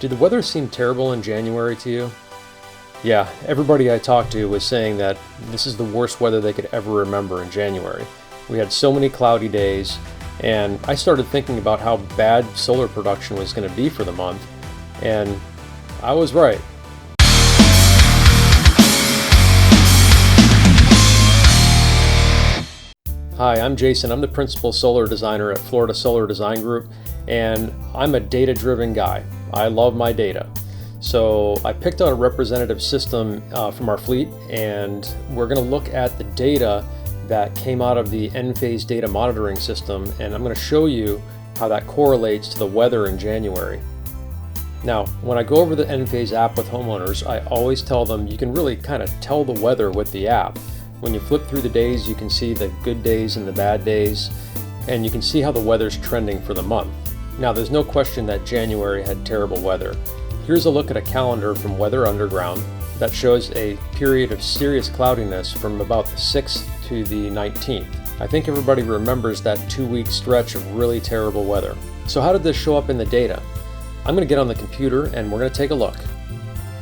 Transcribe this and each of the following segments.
Did the weather seem terrible in January to you? Yeah, everybody I talked to was saying that this is the worst weather they could ever remember in January. We had so many cloudy days, and I started thinking about how bad solar production was going to be for the month, and I was right. Hi, I'm Jason. I'm the principal solar designer at Florida Solar Design Group, and I'm a data-driven guy. I love my data. So I picked out a representative system from our fleet, and we're going to look at the data that came out of the Enphase data monitoring system, and I'm going to show you how that correlates to the weather in January. Now, when I go over the Enphase app with homeowners, I always tell them you can really kind of tell the weather with the app. When you flip through the days, you can see the good days and the bad days, and you can see how the weather's trending for the month. Now, there's no question that January had terrible weather. Here's a look at a calendar from Weather Underground that shows a period of serious cloudiness from about the 6th to the 19th. I think everybody remembers that 2-week stretch of really terrible weather. So how did this show up in the data? I'm going to get on the computer and we're going to take a look.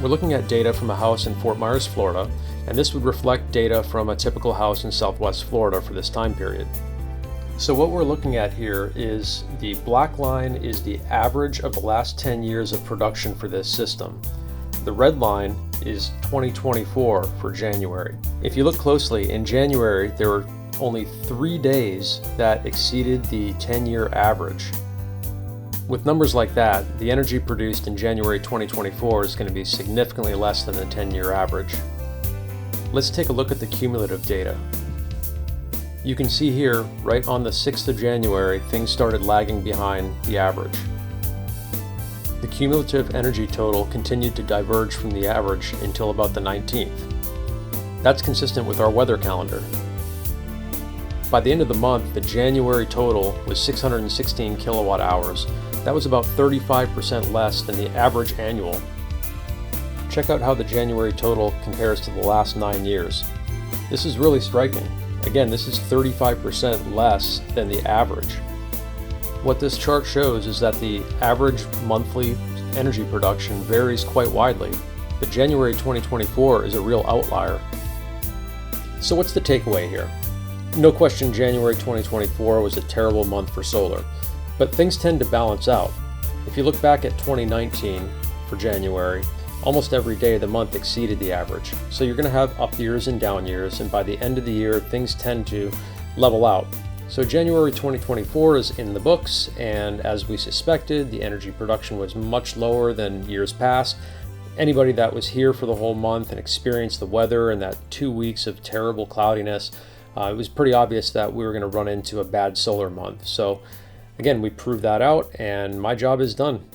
We're looking at data from a house in Fort Myers, Florida, and this would reflect data from a typical house in Southwest Florida for this time period. So what we're looking at here is the black line is the average of the last 10 years of production for this system. The red line is 2024 for January. If you look closely, in January there were only 3 days that exceeded the 10-year average. With numbers like that, the energy produced in January 2024 is going to be significantly less than the 10-year average. Let's take a look at the cumulative data. You can see here, right on the 6th of January, things started lagging behind the average. The cumulative energy total continued to diverge from the average until about the 19th. That's consistent with our weather calendar. By the end of the month, the January total was 616 kilowatt hours. That was about 35% less than the average annual. Check out how the January total compares to the last 9 years. This is really striking. Again, this is 35% less than the average. What this chart shows is that the average monthly energy production varies quite widely, but January 2024 is a real outlier. So what's the takeaway here? No question January 2024 was a terrible month for solar, but things tend to balance out. If you look back at 2019 for January, almost every day of the month exceeded the average. So you're going to have up years and down years, and by the end of the year, things tend to level out. So January 2024 is in the books, and as we suspected, the energy production was much lower than years past. Anybody that was here for the whole month and experienced the weather and that 2 weeks of terrible cloudiness, it was pretty obvious that we were going to run into a bad solar month. So again, we proved that out, and my job is done.